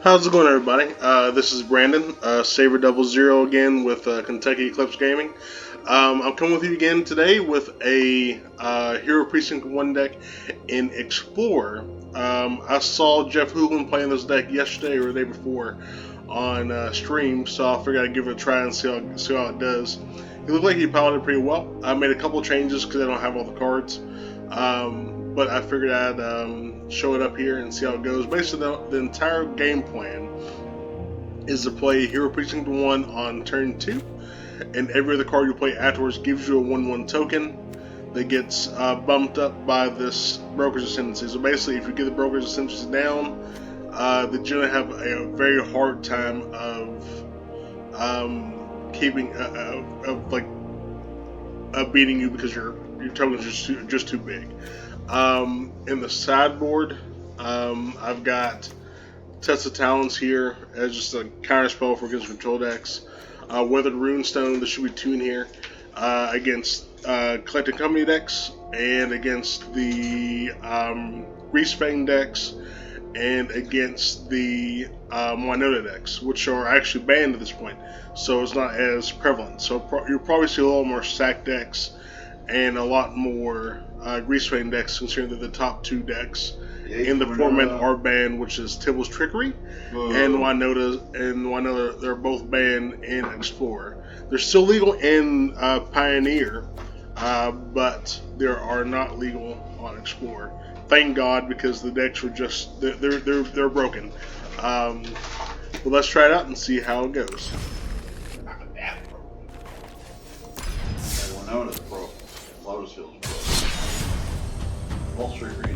How's it going, everybody? This is Brandon, Saber Double Zero again with Kentucky Eclipse Gaming. I'm coming with you again today with a Hero Precinct 1 deck in Explorer. I saw Jeff Hoogan playing this deck yesterday or the day before on stream, so I figured I'd give it a try and see how it does. It looked like he piloted pretty well. I made a couple changes because I don't have all the cards. But I figured I'd show it up here and see how it goes. Basically, the entire game plan is to play Hero Precinct 1 on turn 2, and every other card you play afterwards gives you a 1/1 token that gets bumped up by this Broker's Ascendancy. So basically, if you get the Broker's Ascendancy down, the generally have a very hard time of beating you because your tokens are just too big. In the sideboard, I've got Test of Talents here as just a counter spell for against control decks. Weathered Runestone, there should be 2 in here, against Collecting Company decks, and against the Greasefang decks, and against the Winota decks, which are actually banned at this point, so it's not as prevalent. So you'll probably see a little more sack decks and a lot more Greasefang decks, considering that the top 2 decks in the format are banned, which is Tibble's Trickery and Winota. They're both banned in Explorer. They're still legal in Pioneer, but they are not legal on Explorer. Thank God, because the decks were just they're broken. But let's try it out and see how it goes. Winota's broke. Lotus Hill's broke. Wall Street Green.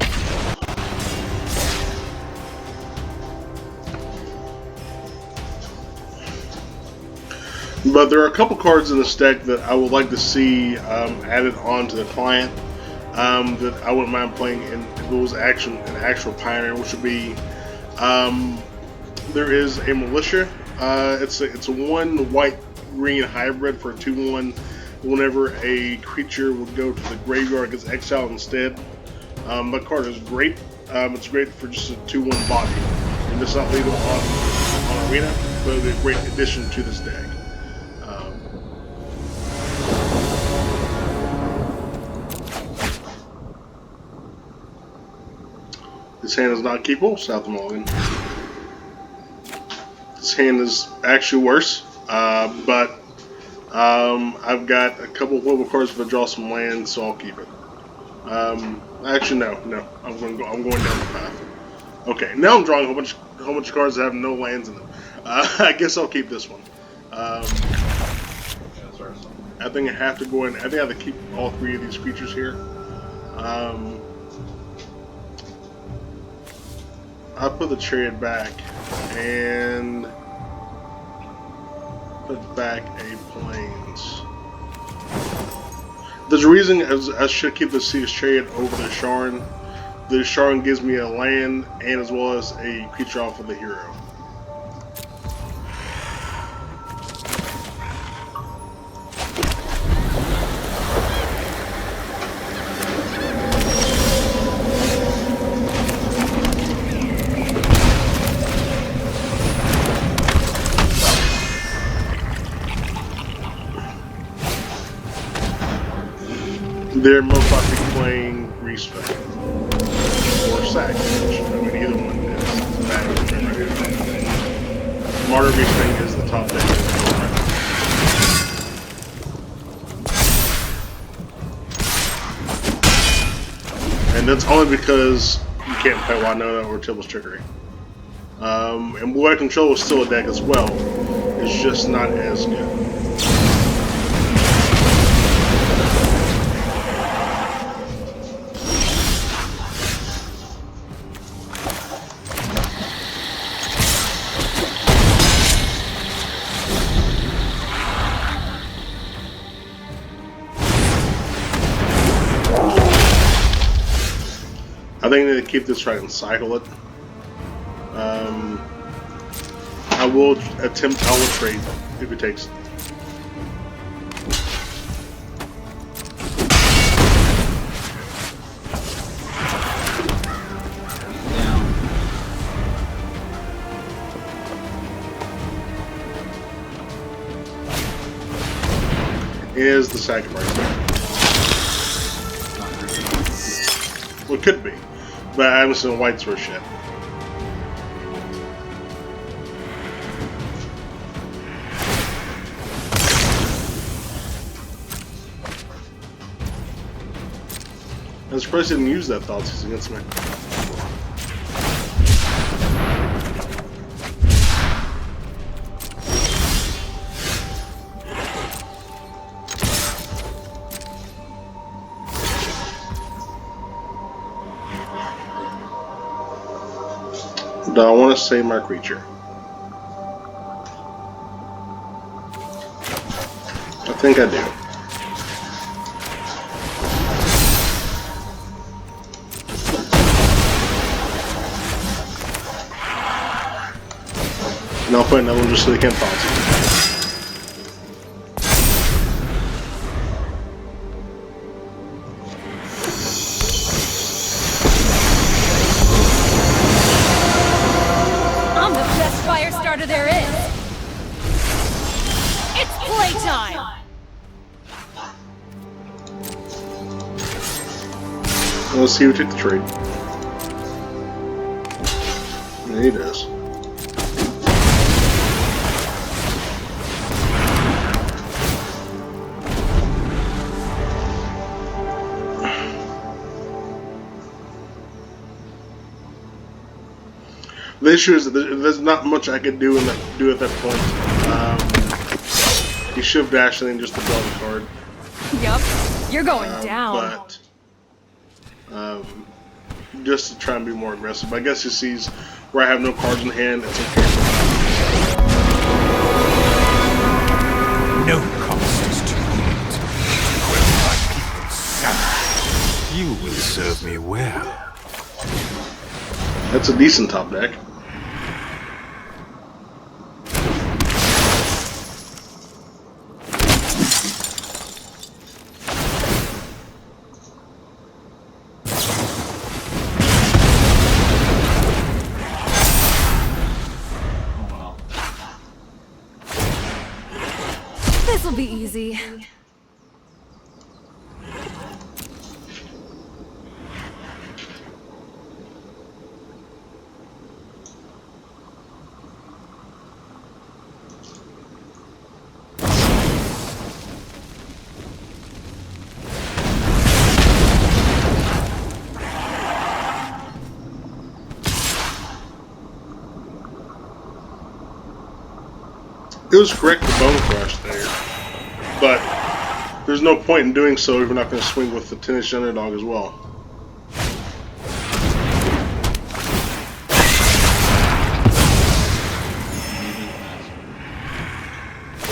But there are a couple cards in this deck that I would like to see added on to the client that I wouldn't mind playing if it was an actual Pioneer, which would be there is a Militia. It's a 1 white-green hybrid for a 2/1. Whenever a creature would go to the graveyard, it gets exiled instead. That card is great. It's great for just a 2/1 body, and it's not legal on Arena, but it'll be a great addition to this deck. This hand is not keepable, South Mulligan. This hand is actually worse, but I've got a couple of winnable cards if I draw some land, so I'll keep it. Actually, no. I'm going down the path. Okay, now I'm drawing a whole bunch of cards that have no lands in them. I guess I'll keep this one. I think I have to go in. I think I have to keep all 3 of these creatures here. I'll put the Chariot back and put back a Plains. There's a reason I should keep the Sea's Chariot over the Sharon. The Sharon gives me a land and as well as a creature off of the hero. They're most likely playing Greasefang or Sack, which, I mean, either one is bad right now. Martyr Greasefang is the top deck. And that's only because you can't play Winota or Tibble's Trickery. And Blue Eye Control is still a deck as well. It's just not as good. I think I need to keep this right and cycle it. I will attempt Owl Trade if it takes it. is the sacrifice. Well, it could be, but I haven't seen white source yet. I'm surprised he didn't use that Thoughtseize against me. Do I want to save my creature? I think I do. And I'll put another one just so they can't bounce it. I'm the best fire starter there is. It's playtime. Let's see who took the trade. Yeah, he does. The issue is that there's not much I could do at that point. He should have dashed in just to draw the card. Yup, you're going down. But just to try and be more aggressive. I guess he sees where I have no cards in hand. It's okay. No cost is too great. When my people suffer, you will serve me well. That's a decent top deck. This'll be easy. It was correct to Bone Crush there, but there's no point in doing so if you're not going to swing with the 10-inch underdog as well.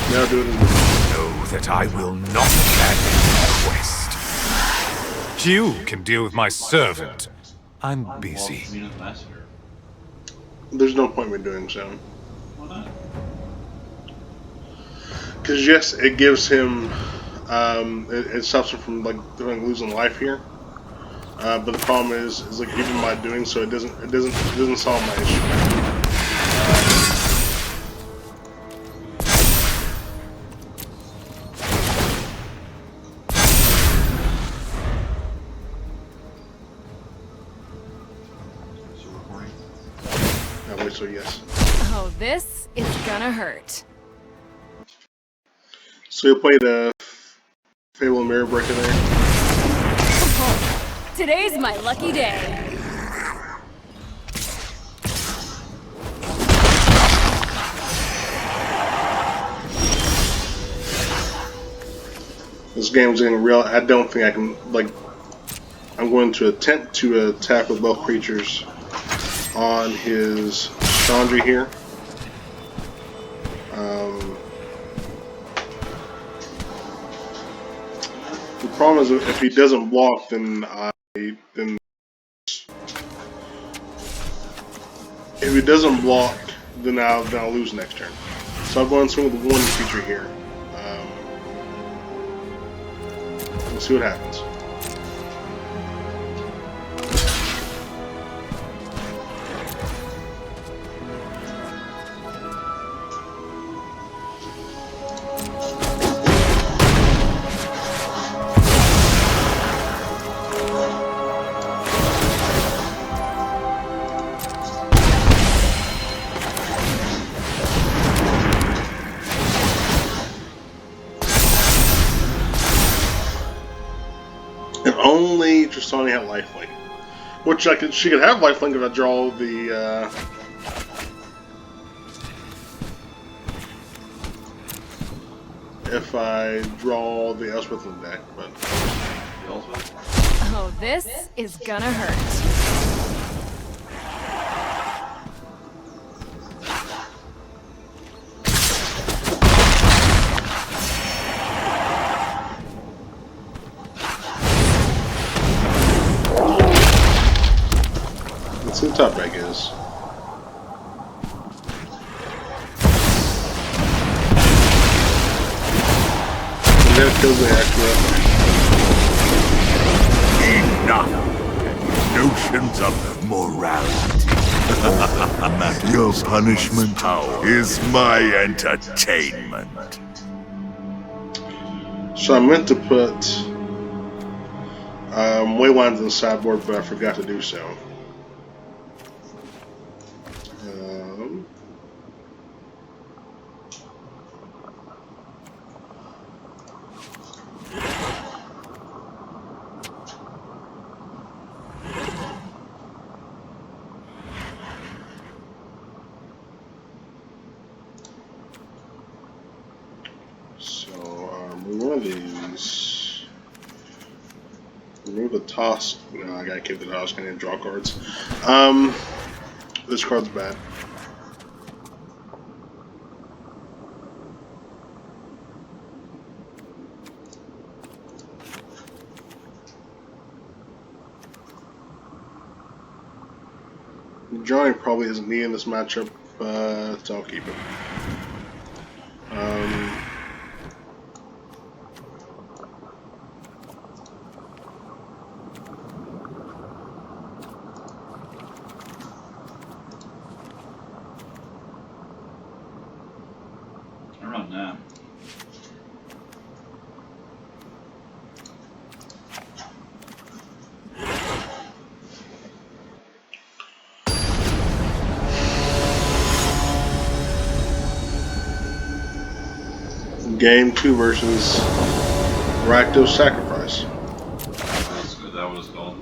Now do it again. Know that I will not abandon the quest. You can deal with my servant. I'm busy. There's no point in doing so. Why not? Because yes, it gives him, it stops him from like losing life here. But the problem is like even by doing so, it doesn't solve my issue. So recording. So yes. Oh, this is gonna hurt. So you played Fable Mirror Breaker there. Today's my lucky day. This game's getting real. I don't think I can, like, I'm going to attempt to attack with both creatures on his Chandra here. The problem is if he doesn't block, then if he doesn't block, then I'll lose next turn. So I'll go and swing with one creature here. We'll see what happens. Sonny had lifelink. Which she could have lifelink if I draw the, if I draw the Elspeth in the deck, but... Oh, this is gonna hurt. Let's see what top deck is. And that kills the actual. Enough notions of morality. Your punishment is my entertainment. So I meant to put Waylines in the sideboard, but I forgot to do so. Remove one of these. Remove the toss. No, I gotta keep the toss. I need to draw cards. This card's bad. Johnny probably isn't needing this matchup, but I'll keep it. I run that. Game 2 versus Rakdos Sacrifice. That's good. That was called.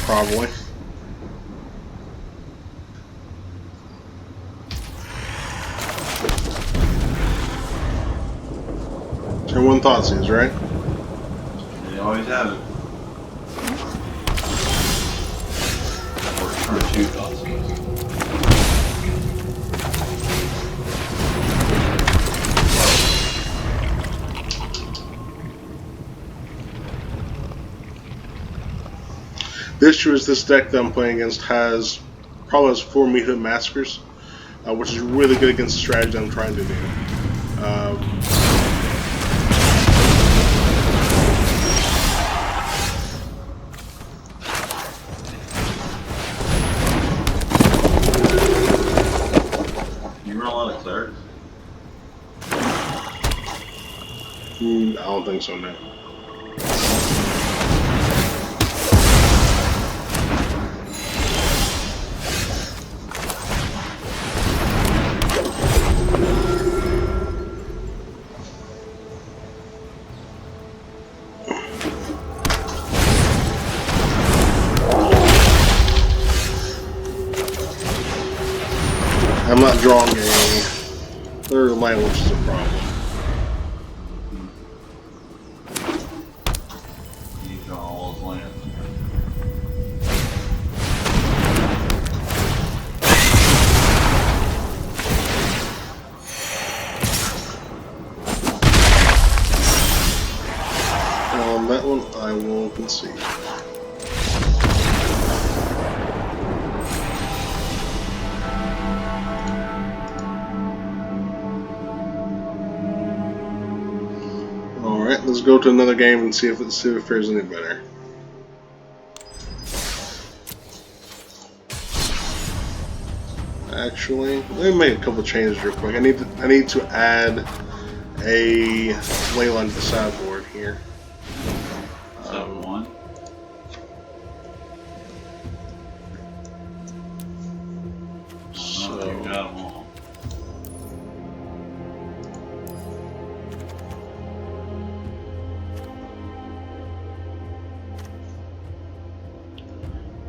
Probably. Everyone thought is right? They always have it. Or two thoughts. The issue is this deck that I'm playing against probably has 4 Meathood Massacres, which is really good against the strategy I'm trying to do. You run a lot of clerics? I don't think so, no. I'm not drawing a third land, which is a problem. You draw all his lands. That one I will concede. Alright, let's go to another game and see if it fares any better. Actually, let me make a couple changes real quick. I need to add a Leyline to the sideboard here. 7-1. So You got them all.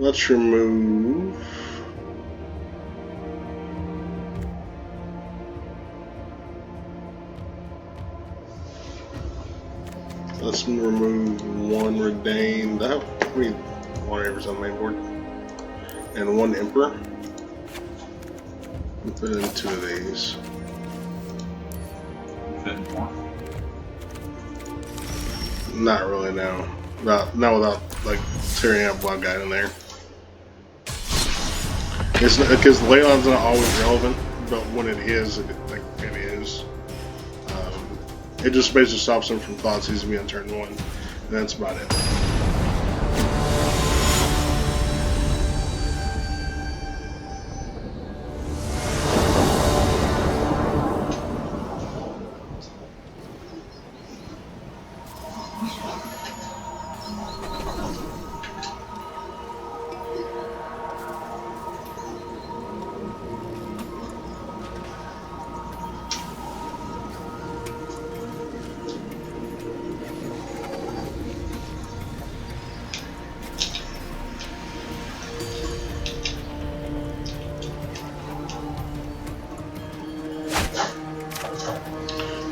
let's remove. Let's remove one Redain. I have 3 whatevers on the main board. And 1 Emperor. We'll put in 2 of these. Fit more. Not really, no. Not without like tearing up what I've got in there. It's because the Leyland's not always relevant, but when it is, it is. It just basically stops him from thought seizing me on turn 1, and that's about it.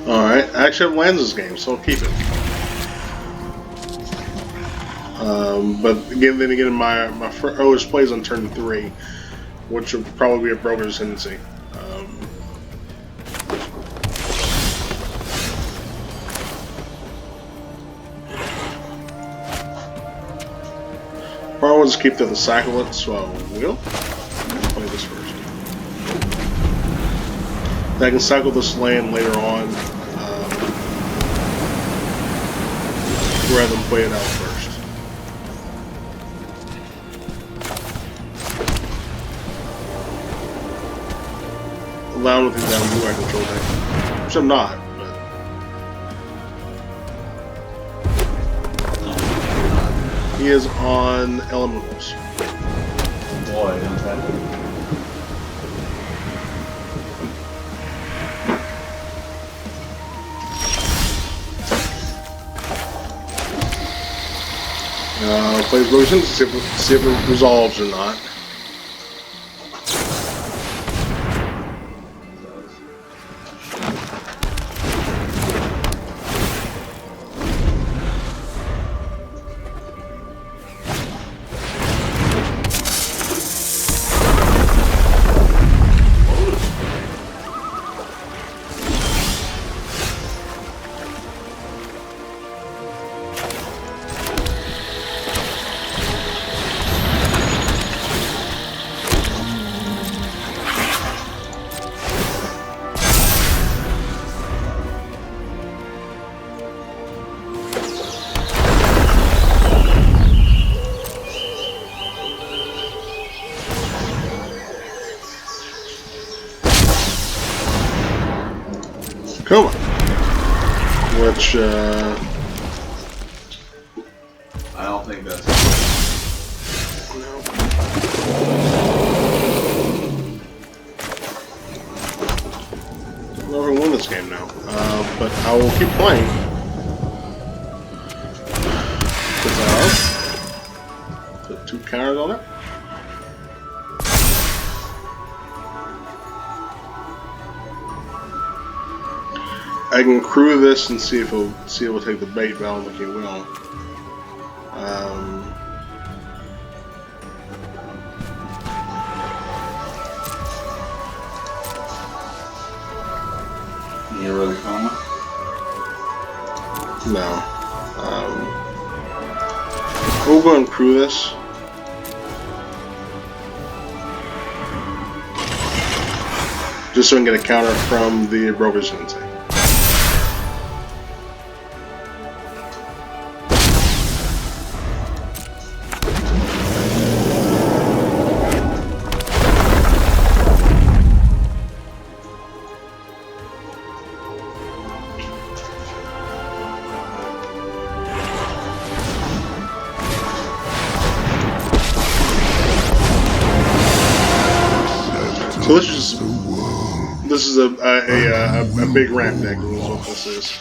Alright, I actually have lands this game, so I'll keep it. But again, my earliest plays on turn 3, which will probably be a Broken Ascendancy. Probably will just keep the cycle it, so I will. Let's play this first. I can cycle this land later on, rather than play it out first. Allowing things down to my control deck, which I'm not, but he is on elementals. Boy, don't that. Plays Rosen to see if it resolves or not. Come on. Which, I don't think that's. no. We're going to win this game now. But I will keep playing. Because I'll put 2 counters on it. I can crew this and see if it will take the bait, but I don't think it will. You really calling? No. We'll go and crew this. Just so I can get a counter from the Broker's Insane. So this is a big ramp deck is what this is.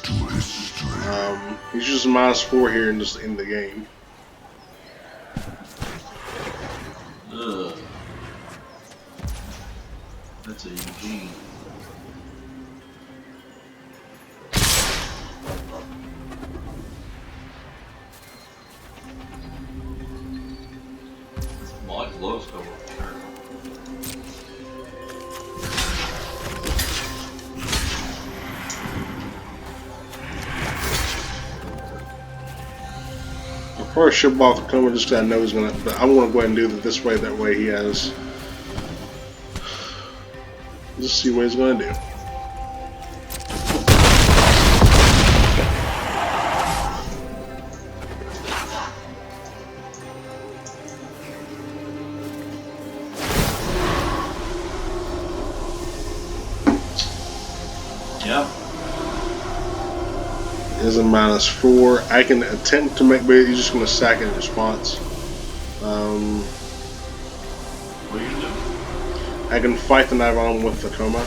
He's using -4 here and just end the game. Ugh. That's a Eugene. My gloves go up there. I probably should bought the Coma just because I know he's gonna. But I want to go ahead and do it this way. That way he has. Just see what he's gonna do. Yeah. Is a -4. I can attempt to make, but he's just going to sack it in response. What are you doing? I can fight the Nivon with the Coma.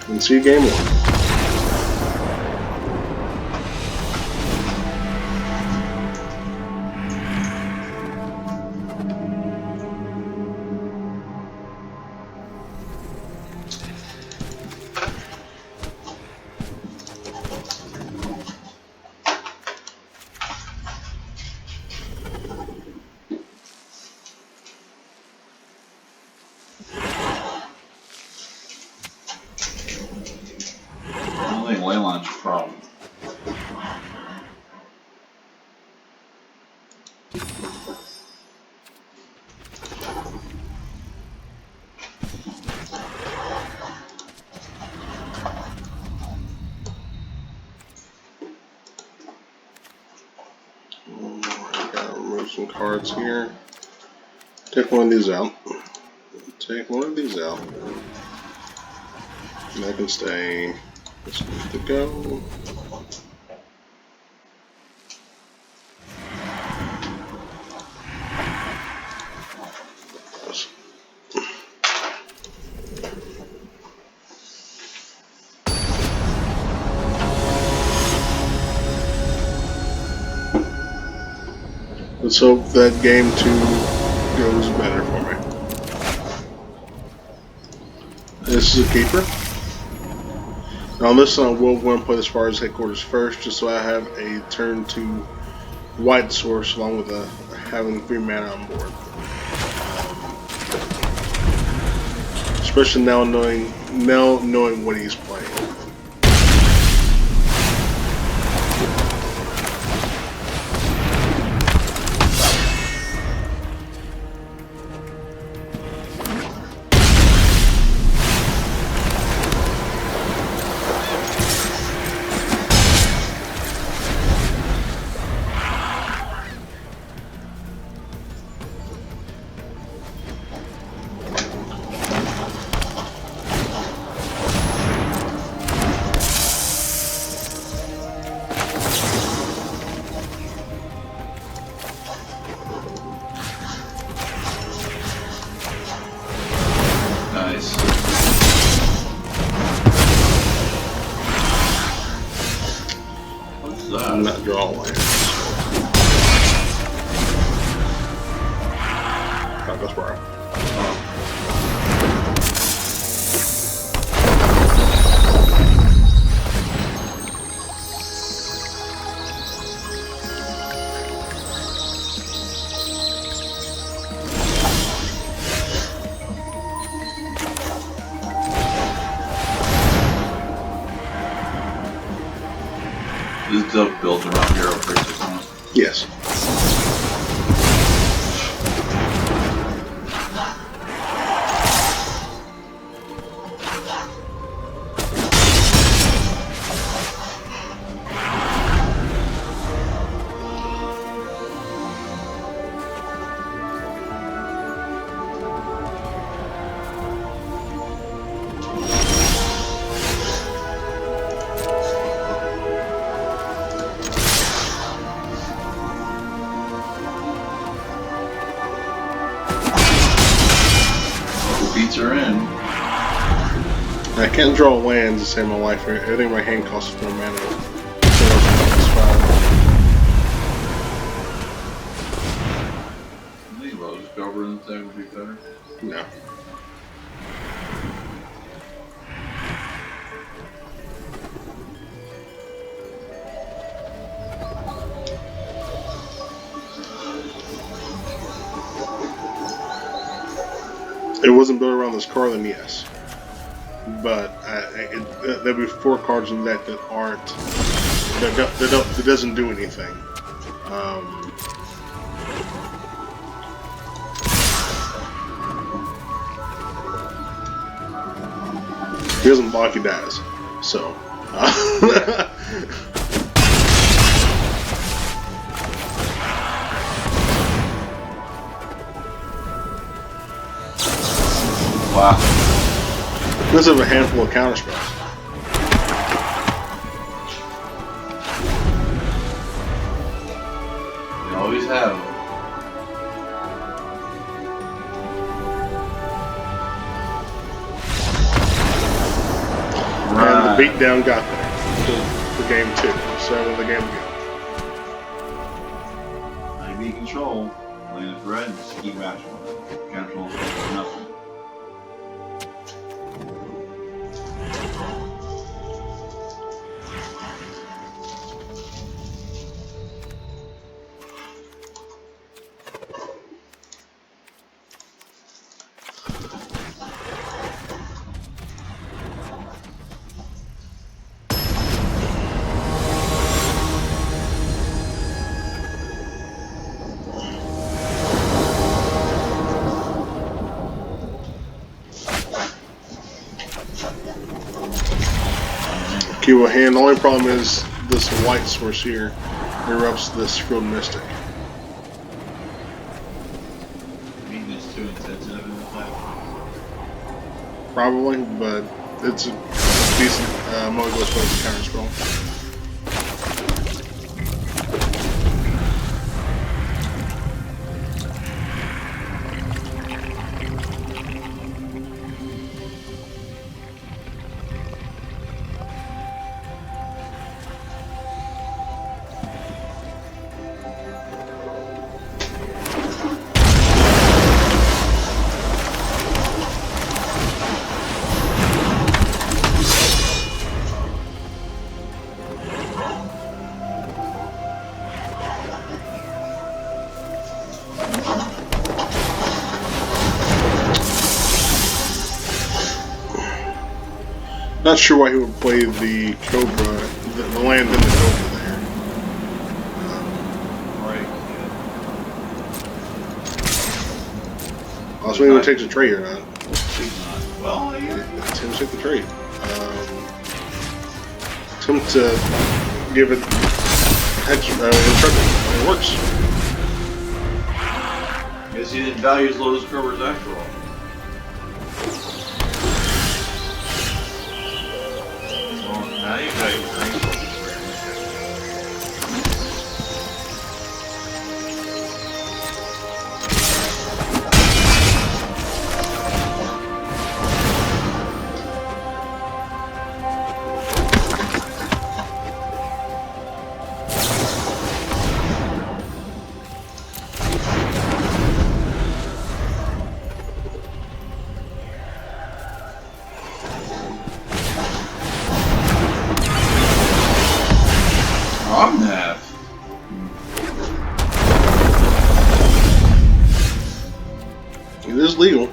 And see game 1. I don't think Leyline's a problem. Gotta remove some cards here. Take one of these out. Take one of these out. And I can stay. It's good to go. Let's hope that game 2 goes better for me. This is a keeper. Now on this one, we'll go and play as far as headquarters first, just so I have a turn 2 white source along with having 3 mana on board. Especially now knowing what he's playing. Nice. What's that? I'm not draw lands. Oh, that's where This is the build around Hero Precinct, huh? yes. Beats are in. I can't draw lands to save my life. Everything in my hand costs 4 mana. So I think Rose Goblin thing would be better. no. It wasn't built around this card, then yes. But there'll be 4 cards in that that aren't that doesn't do anything. He doesn't block, he dies. So. Wow. This is a handful of counterspells. You always have. And the beatdown got there for game 2. So the game go. IV control. Land is red and just keep matching. Control nothing. Okay, well, hand. The only problem is this white source here erupts this Field Mystic. Maintenance too insensitive in the play. Probably, but it's a decent Mogo spell as a counter spell. Not sure why he would play the Cobra, the land in the Cobra there. Right. I was wondering if he takes a trade or not. Well, yeah. It's him to take the trade. It's him to give it it works. Guess he didn't value his Lotus Covers after all. Now you got your green. It is legal.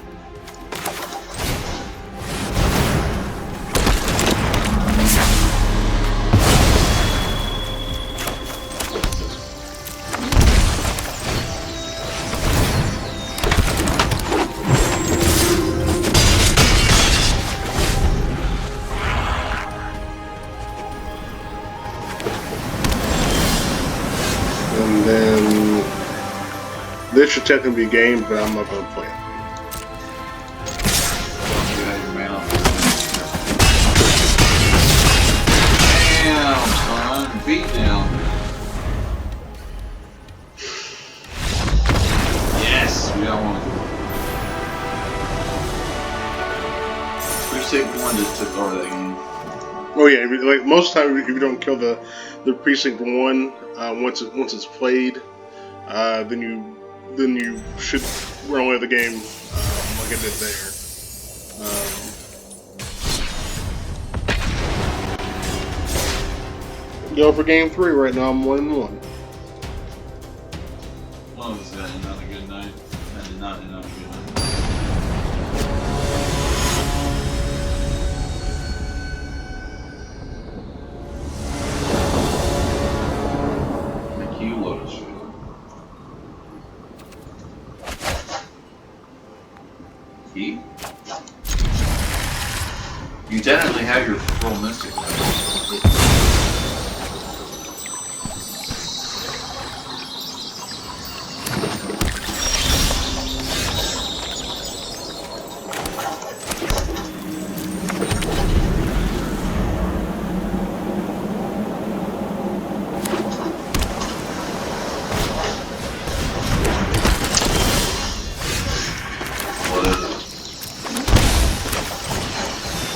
And then this should technically be a game, but I'm not going to play it. Damn, son. Beat down. Yes, we got one. Precinct 1 just took over that game. Oh yeah, like most of the time, if you don't kill the Precinct 1 once it's played, then you should run away with the game like it did there. Go for game 3 right now. I'm 1-1. Well, was that not a good night? That did not end up a good night. Thank you, Lotus. Key? You definitely have your full mystic.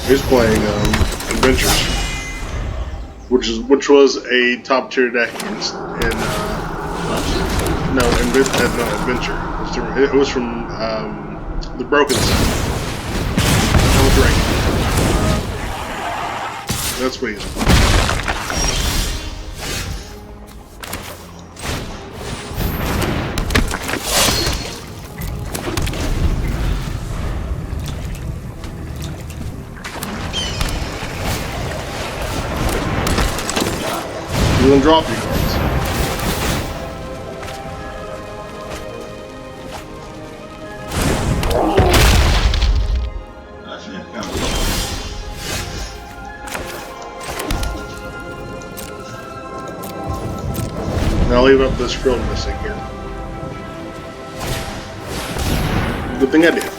He's playing Adventures, which was a top tier deck in Adventure. It was from the Broken set. That was right. That's what he's playing. You can drop your cards. Now I'll leave up this Frill Mystic here. Good thing I did.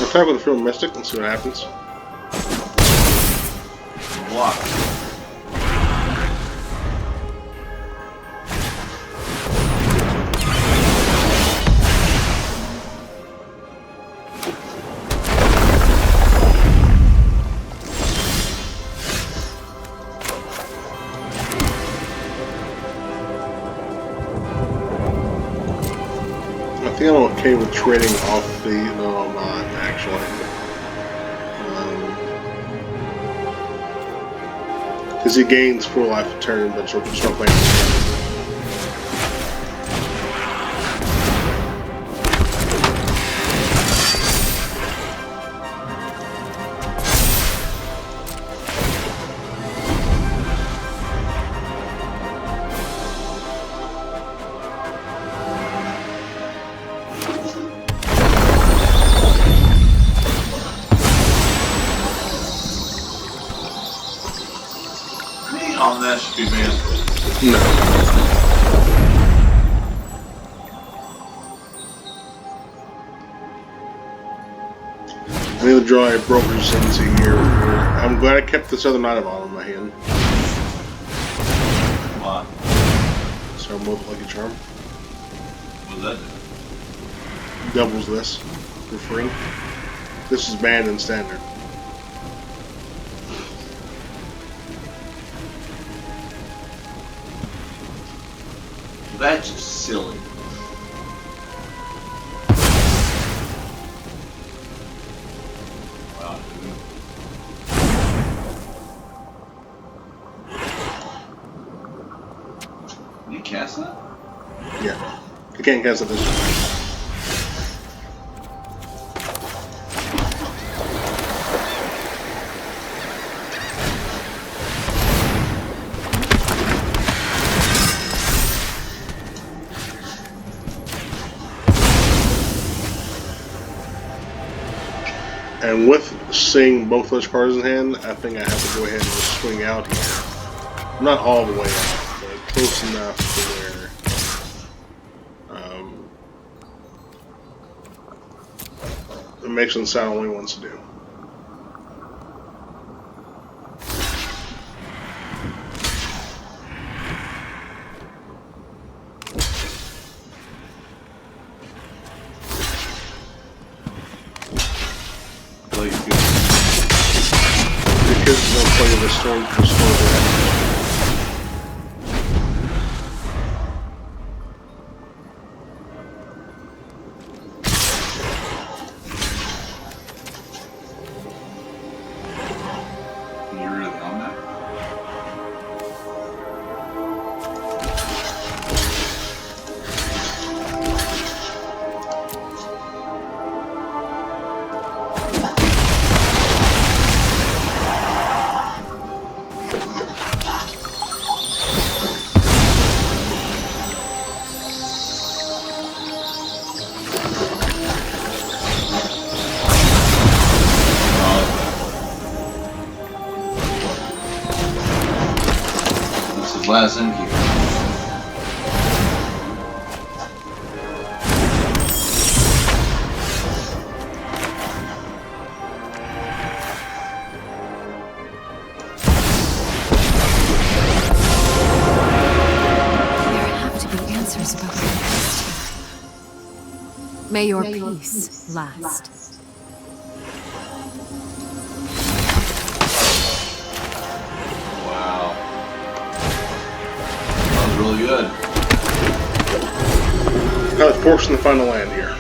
Attack with the Frill Mystic and see what happens. Block. I think I'm okay with trading off the. No, I'm not actually. Because he gains 4 life a turn, but start playing. On that should be banned. No. I need to draw a Broker's Ascendancy here. I'm glad I kept this other Night of Autumn in my hand. Why? So I'm both Lucky Charm. What does that do? Doubles this for free. This is banned in Standard. That's just silly. Wow, dude. You cast that? Yeah. I can't cast it this way. And with seeing both those cards in hand, I think I have to go ahead and swing out here. Not all the way out, but close enough to where it makes them sound only wants to do. Because no point of the storm to restore that. Can you really on that? This is last in here. There have to be answers about the past here. May your peace last. Wow. That was really good. Now it's forcing the final land here.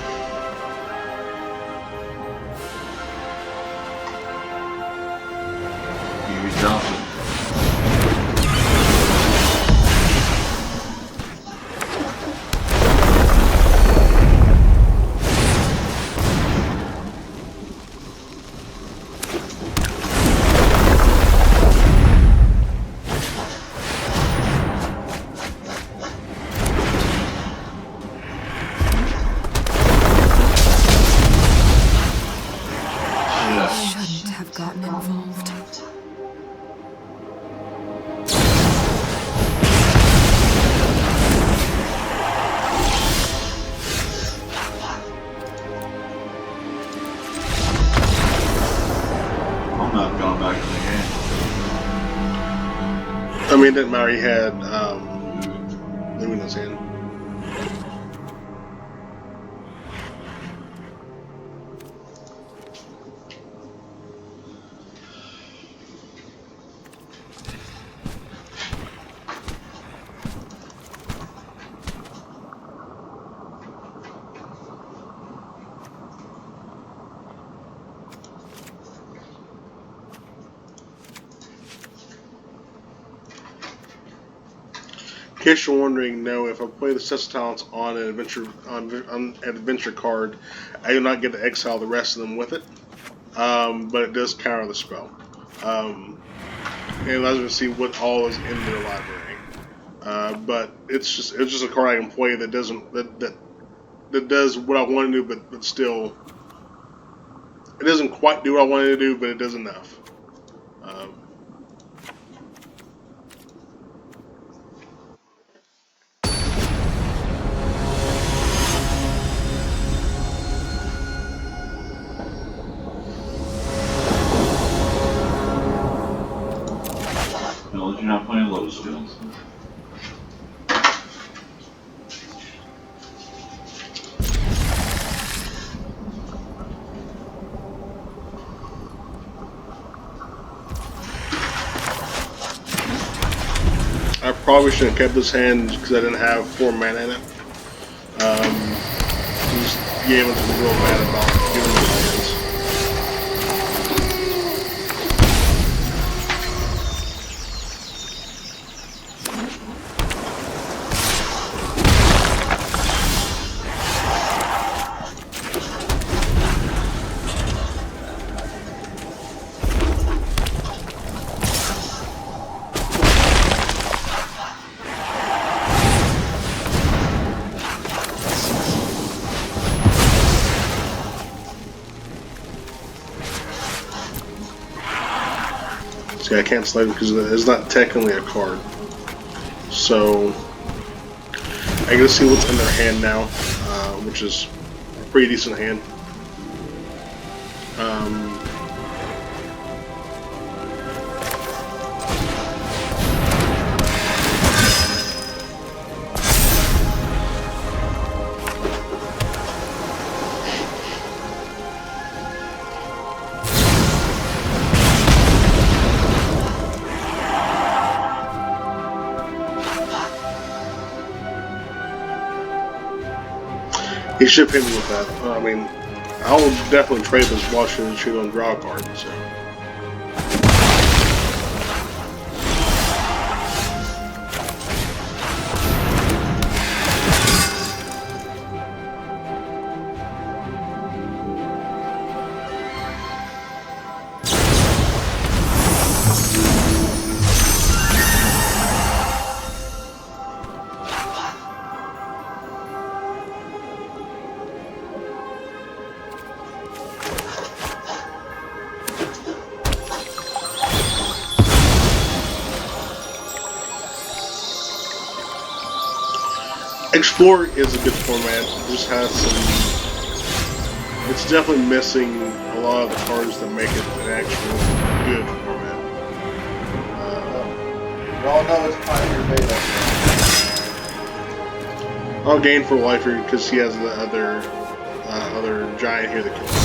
Huge Johnson. Shouldn't have gotten involved. I'm not going back in the game. I mean, it didn't matter. He had Lou in his hand. In case you're wondering, no, if I play the Sets of Talents on an adventure card, I do not get to exile the rest of them with it. But it does counter the spell. And it allows me to see what all is in their library. But it's just a card I can play that does what I want to do, but still it doesn't quite do what I wanted to do, but it does enough. No, you're not playing Lotus Fields. I probably should have kept this hand because I didn't have 4 mana in it. Just gave it some real bad about giving me lands. See, I can't select it because it's not technically a card. So I get to see what's in their hand now, which is a pretty decent hand. He should pay me with that. I mean, I will definitely trade this Washington shoot on draw card, so. Explorer is a good format. It just has some. It's definitely missing a lot of the cards that make it an actual good format. You all know it's Pioneer Beta. I'll gain for lifer because he has the other giant here that kills.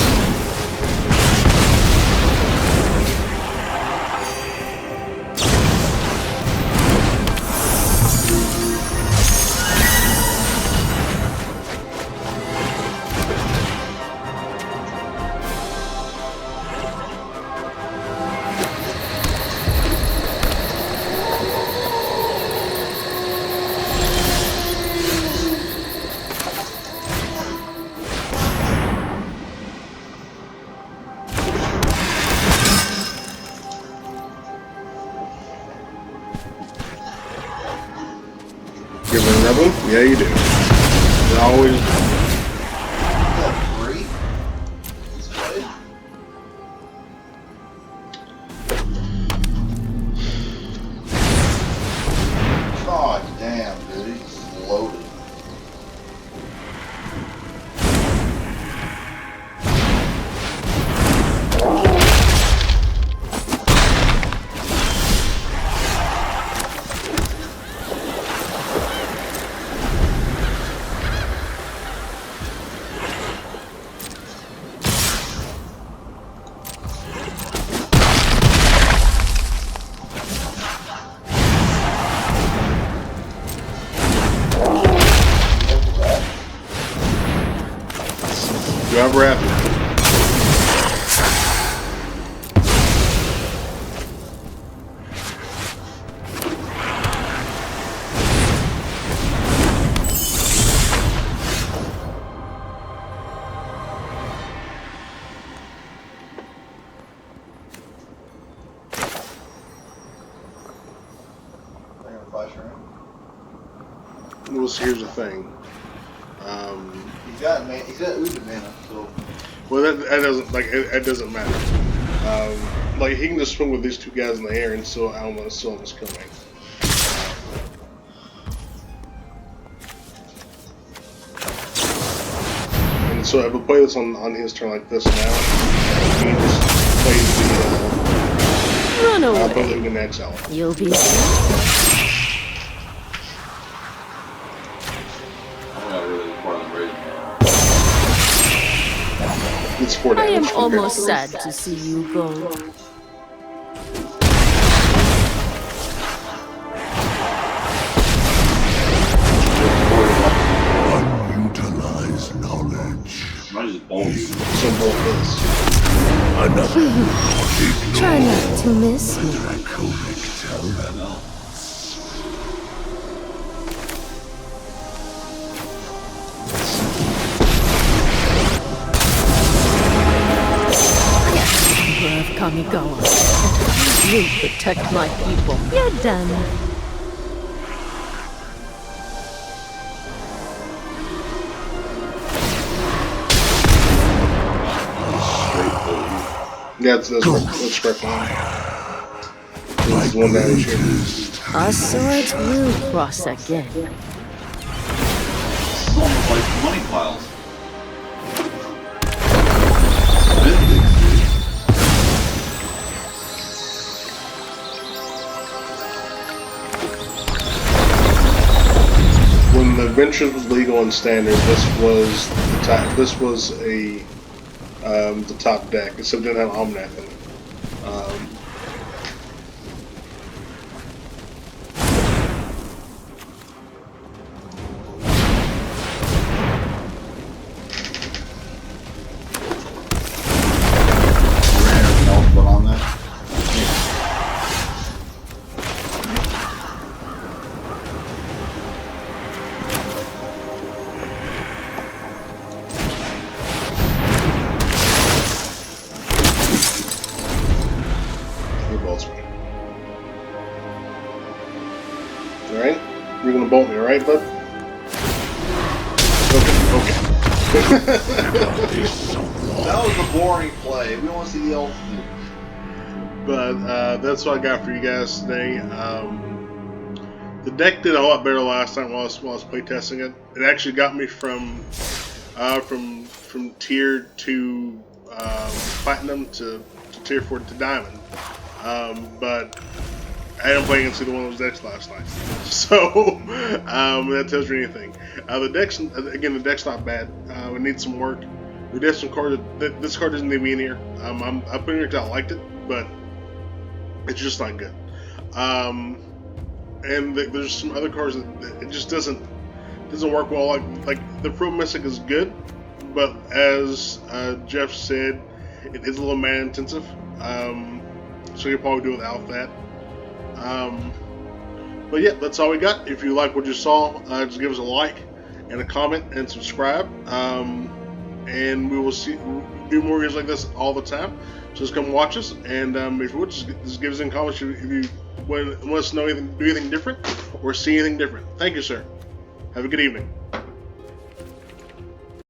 Give it another one? Yeah, you do. It always. Three? He's played. Oh, damn, dude. He's loaded. Do I wrap it? Well, here's the thing. He's got Uzi mana, so. Well, that doesn't it doesn't matter. Like he can just swing with these two guys in the air and still almost coming. And so if we play this on his turn like this now, he can just play Run away. the Lugan Exile. You'll be. It's 4 I damage. am almost sad to see you go. Unutilized knowledge. Symbol this. Another. Try not to miss me. Draconic talent. Of Kamigawa. You protect my people. You're done. Yeah, that's correct. This is one damage here. Our swords will cross again. This is almost like money piles. When the Adventures was legal in Standard, this was the top. This was the top deck, except it didn't have Almanac in it. On that. Alright? You're gonna bolt me, alright, bud? Okay. That was a boring play. We want to see the ultimate. But that's what I got for you guys today. The deck did a whole lot better last time while I was playtesting it. It actually got me from tier 2 platinum to tier 4 to diamond. But I didn't play against either one of those decks last night, so that tells you anything. The deck's not bad. It needs some work. We did some cards. This card doesn't need me in here. I'm putting it because I liked it, but it's just not good. And there's some other cards that it just doesn't work well. Like the Pro Mystic is good, but as Jeff said, it is a little mana intensive. So you'll probably do without that. But yeah, that's all we got. If you like what you saw, just give us a like and a comment and subscribe. And we will do more videos like this all the time. So just come watch us, and if you would, just give us in comments if you want us to know anything, do anything different, or see anything different. Thank you, sir. Have a good evening.